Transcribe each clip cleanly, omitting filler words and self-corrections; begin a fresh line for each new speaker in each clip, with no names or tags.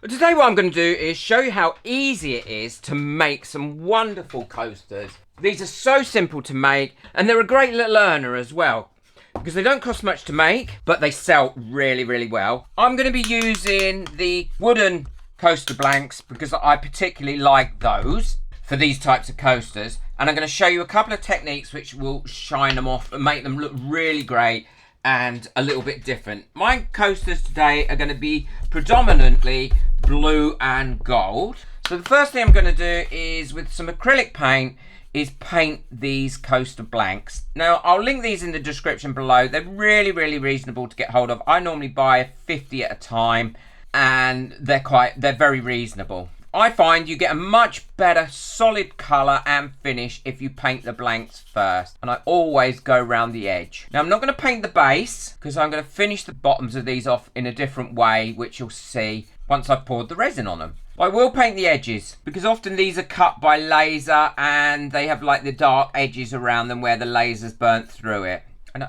But today what I'm going to do is show you how easy it is to make some wonderful coasters. These are so simple to make, and they're a great little earner as well, because they don't cost much to make, but they sell really, really well. I'm going to be using the wooden coaster blanks because I particularly like those for these types of coasters. And I'm going to show you a couple of techniques which will shine them off and make them look really great and a little bit different. My coasters today are going to be predominantly blue and gold. So the first thing I'm going to do is, with some acrylic paint, is paint these coaster blanks. Now I'll link these in the description below. They're really, really reasonable to get hold of. I normally buy 50 at a time, and they're very reasonable. I find you get a much better solid colour and finish if you paint the blanks first. And I always go around the edge. Now I'm not going to paint the base because I'm going to finish the bottoms of these off in a different way, which you'll see once I've poured the resin on them. I will paint the edges because often these are cut by laser and they have like the dark edges around them where the laser's burnt through it. And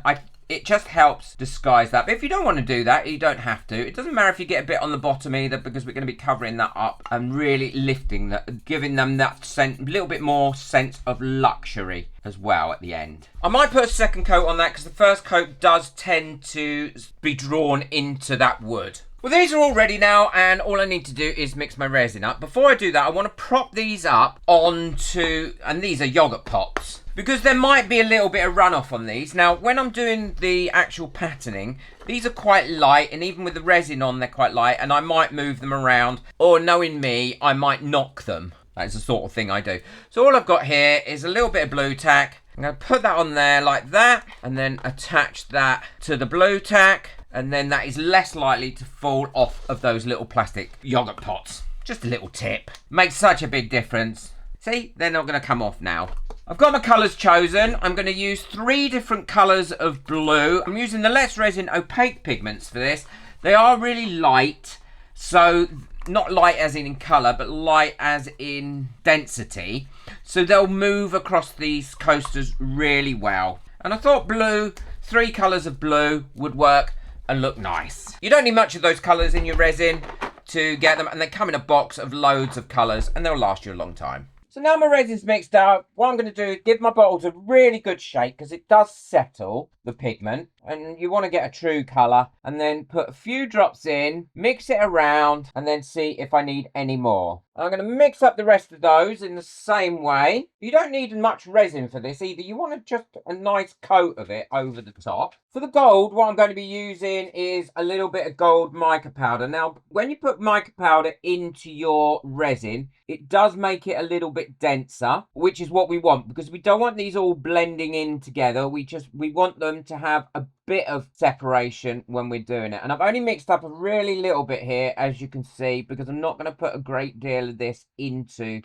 it just helps disguise that. But if you don't want to do that, you don't have to. It doesn't matter if you get a bit on the bottom either, because we're going to be covering that up and really lifting that, giving them that little bit more sense of luxury as well at the end. I might put a second coat on that because the first coat does tend to be drawn into that wood. Well, these are all ready now, and all I need to do is mix my resin up. Before I do that, I want to prop these up onto, and these are yogurt pots, because there might be a little bit of runoff on these. Now, when I'm doing the actual patterning, these are quite light, and even with the resin on, they're quite light, and I might move them around, or knowing me, I might knock them. That's the sort of thing I do. So all I've got here is a little bit of blue tack. I'm going to put that on there like that, and then attach that to the blue tack. And then that is less likely to fall off of those little plastic yogurt pots. Just a little tip. Makes such a big difference. See, they're not going to come off now. I've got my colours chosen. I'm going to use 3 different colours of blue. I'm using the Let's Resin opaque pigments for this. They are really light. So, not light as in colour, but light as in density. So they'll move across these coasters really well. And I thought blue, 3 colours of blue would work and look nice. You don't need much of those colours in your resin to get them, and they come in a box of loads of colours and they'll last you a long time. So now my resin's mixed out, what I'm going to do is give my bottles a really good shake because it does settle the pigment, and you want to get a true colour, and then put a few drops in, mix it around, and then see if I need any more. I'm going to mix up the rest of those in the same way. You don't need much resin for this either. You want just a nice coat of it over the top. For the gold, what I'm going to be using is a little bit of gold mica powder. Now, when you put mica powder into your resin, it does make it a little bit denser, which is what we want, because we don't want these all blending in together. We want them to have a bit of separation when we're doing it. And I've only mixed up a really little bit here, as you can see, because I'm not going to put a great deal of this into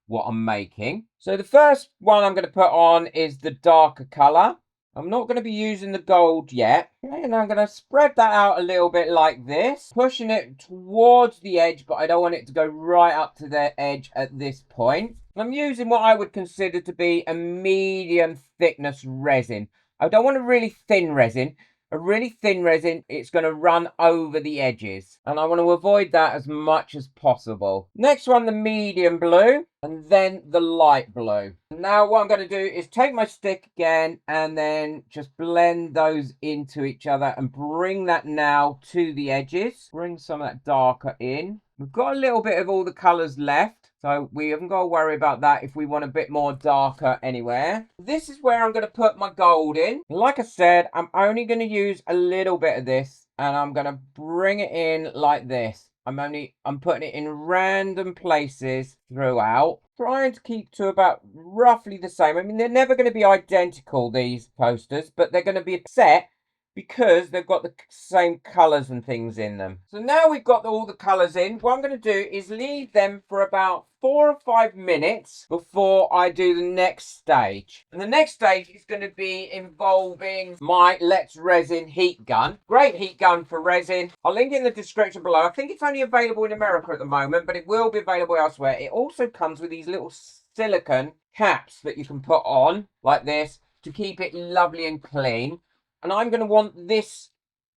what I'm making. So the first one I'm going to put on is the darker colour. I'm not going to be using the gold yet. And I'm going to spread that out a little bit like this, pushing it towards the edge, but I don't want it to go right up to the edge at this point. I'm using what I would consider to be a medium thickness resin. I don't want a really thin resin. A really thin resin, it's going to run over the edges, and I want to avoid that as much as possible. Next one, the medium blue, and then the light blue. Now what I'm going to do is take my stick again and then just blend those into each other and bring that now to the edges. Bring some of that darker in. We've got a little bit of all the colours left, so we haven't got to worry about that if we want a bit more darker anywhere. This is where I'm going to put my gold in. Like I said, I'm only going to use a little bit of this, and I'm going to bring it in like this. I'm putting it in random places throughout, trying to keep to about roughly the same. I mean, they're never going to be identical, these coasters, but they're going to be set because they've got the same colours and things in them. So now we've got all the colours in, what I'm going to do is leave them for about 4 or 5 minutes before I do the next stage. And the next stage is going to be involving my Let's Resin heat gun. Great heat gun for resin. I'll link it in the description below. I think it's only available in America at the moment, but it will be available elsewhere. It also comes with these little silicone caps that you can put on like this to keep it lovely and clean. And I'm going to want this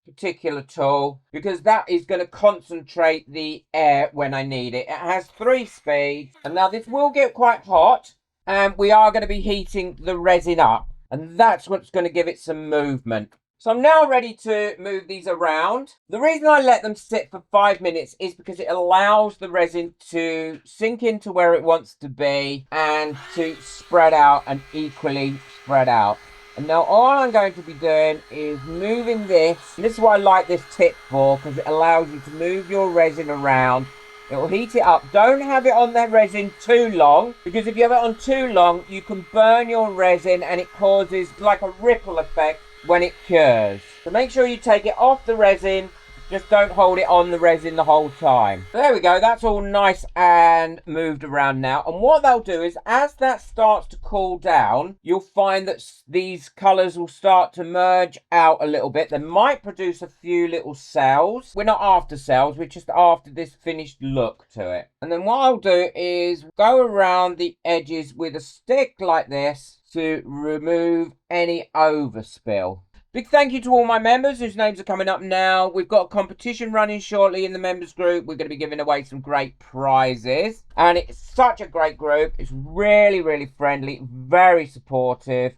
particular tool because that is going to concentrate the air when I need it. It has 3 speeds, and now this will get quite hot, and we are going to be heating the resin up, and that's what's going to give it some movement. So I'm now ready to move these around. The reason I let them sit for 5 minutes is because it allows the resin to sink into where it wants to be and to spread out and equally spread out. And now all I'm going to be doing is moving this. And this is what I like this tip for, because it allows you to move your resin around. It will heat it up. Don't have it on the resin too long, because if you have it on too long, you can burn your resin and it causes like a ripple effect when it cures. So make sure you take it off the resin, just don't hold it on the resin the whole time. So there we go, that's all nice and moved around now. And what they'll do is, as that starts to cool down, you'll find that these colours will start to merge out a little bit. They might produce a few little cells. We're not after cells, we're just after this finished look to it. And then what I'll do is go around the edges with a stick like this to remove any overspill. Big thank you to all my members whose names are coming up now. We've got a competition running shortly in the members group. We're going to be giving away some great prizes. And it's such a great group. It's really, really friendly, very supportive.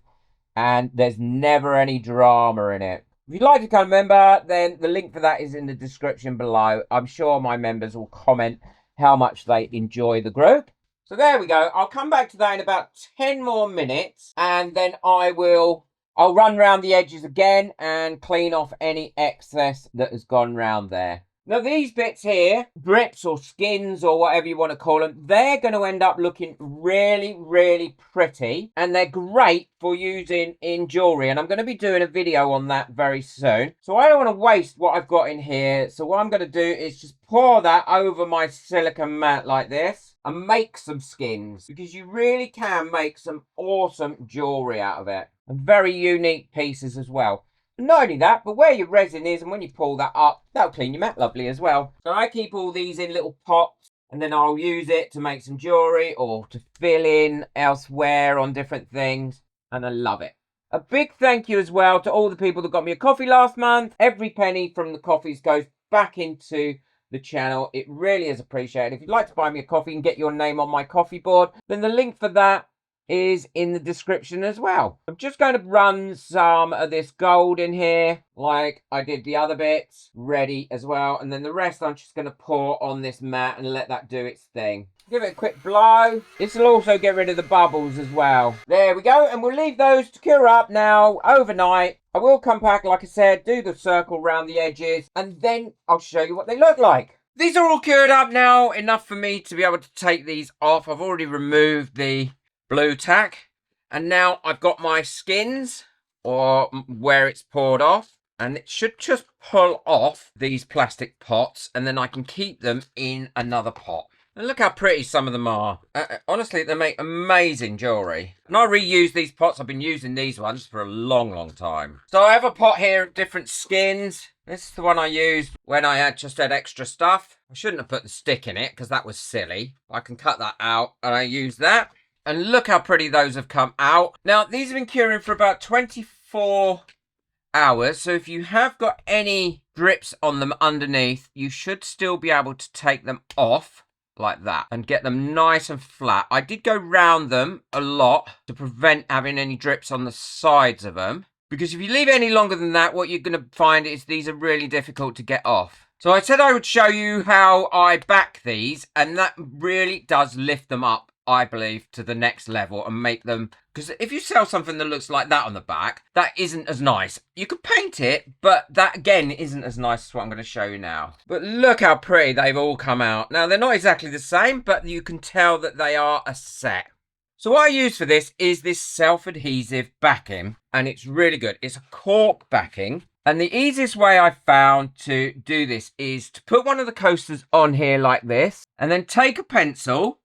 And there's never any drama in it. If you'd like to become a member, then the link for that is in the description below. I'm sure my members will comment how much they enjoy the group. So there we go. I'll come back to that in about 10 more minutes. And then I'll run round the edges again and clean off any excess that has gone round there. Now these bits here, drips or skins or whatever you want to call them, they're going to end up looking really, really pretty. And they're great for using in jewellery. And I'm going to be doing a video on that very soon. So I don't want to waste what I've got in here. So what I'm going to do is just pour that over my silicone mat like this and make some skins. Because you really can make some awesome jewellery out of it. And very unique pieces as well. Not only that, but where your resin is, and when you pull that up, that'll clean your mat lovely as well. So I keep all these in little pots, and then I'll use it to make some jewellery or to fill in elsewhere on different things, and I love it. A big thank you as well to all the people that got me a coffee last month. Every penny from the coffees goes back into the channel. It really is appreciated. If you'd like to buy me a coffee and get your name on my coffee board, then the link for that is in the description as well. I'm just going to run some of this gold in here like I did the other bits, ready as well, and then the rest I'm just going to pour on this mat and let that do its thing. Give it a quick blow. This will also get rid of the bubbles as well. There we go, and we'll leave those to cure up now overnight. I will come back, like I said, do the circle around the edges, and then I'll show you what they look like. These are all cured up now, enough for me to be able to take these off. I've already removed the blue tack, and now I've got my skins, or where it's poured off, and it should just pull off these plastic pots, and then I can keep them in another pot. And look how pretty some of them are. Honestly, they make amazing jewellery. And I reuse these pots. I've been using these ones for a long, long time. So I have a pot here of different skins. This is the one I used when I had extra stuff. I shouldn't have put the stick in it because that was silly. I can cut that out, and I use that. And look how pretty those have come out. Now, these have been curing for about 24 hours. So if you have got any drips on them underneath, you should still be able to take them off like that and get them nice and flat. I did go round them a lot to prevent having any drips on the sides of them. Because if you leave it any longer than that, what you're going to find is these are really difficult to get off. So I said I would show you how I back these, and that really does lift them up, I believe, to the next level and make them, because if you sell something that looks like that on the back, that isn't as nice. You could paint it, but that again isn't as nice as what I'm going to show you now. But look how pretty they've all come out. Now they're not exactly the same, but you can tell that they are a set. So what I use for this is this self-adhesive backing, and it's really good. It's a cork backing. And the easiest way I found to do this is to put one of the coasters on here like this, and then take a pencil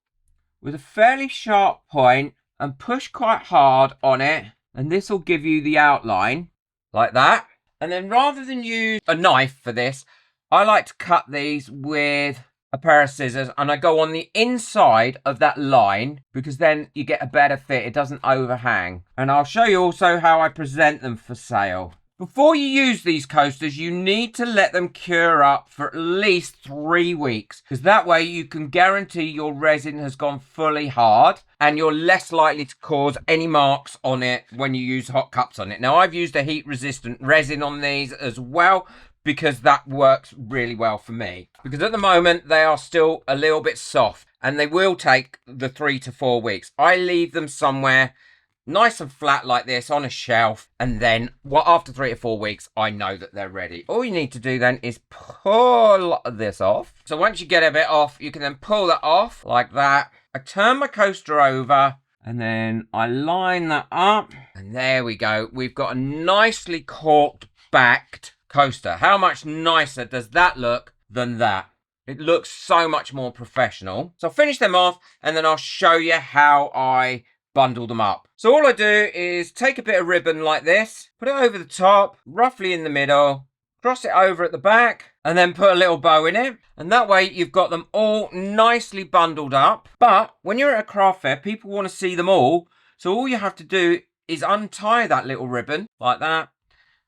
with a fairly sharp point and push quite hard on it, and this will give you the outline like that. And then rather than use a knife for this, I like to cut these with a pair of scissors, and I go on the inside of that line because then you get a better fit. It doesn't overhang. And I'll show you also how I present them for sale. Before you use these coasters, you need to let them cure up for at least 3 weeks, because that way you can guarantee your resin has gone fully hard and you're less likely to cause any marks on it when you use hot cups on it. Now, I've used a heat resistant resin on these as well, because that works really well for me. Because at the moment, they are still a little bit soft and they will take the 3 to 4 weeks. I leave them somewhere nice and flat like this on a shelf, and then after 3 to 4 weeks I know that they're ready. All you need to do then is pull this off. So once you get a bit off, you can then pull that off like that. I turn my coaster over and then I line that up, and there we go. We've got a nicely corked backed coaster. How much nicer does that look than that? It looks so much more professional. So I'll finish them off and then I'll show you how I bundle them up. So all I do is take a bit of ribbon like this, put it over the top, roughly in the middle, cross it over at the back, and then put a little bow in it. And that way you've got them all nicely bundled up. But when you're at a craft fair, people want to see them all. So all you have to do is untie that little ribbon like that,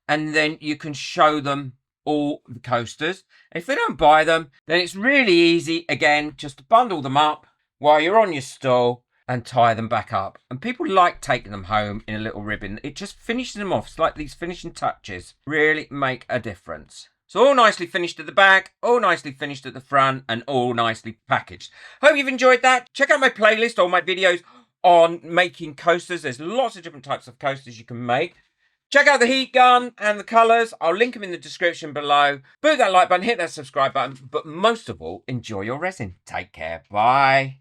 and then you can show them all the coasters. If they don't buy them, then it's really easy, again, just to bundle them up while you're on your stall and tie them back up. And people like taking them home in a little ribbon. It just finishes them off. It's like these finishing touches really make a difference. So all nicely finished at the back, all nicely finished at the front, and all nicely packaged. Hope you've enjoyed that. Check out my playlist, all my videos on making coasters. There's lots of different types of coasters you can make. Check out the heat gun and the colours. I'll link them in the description below. Boot that like button, hit that subscribe button, but most of all, enjoy your resin. Take care. Bye.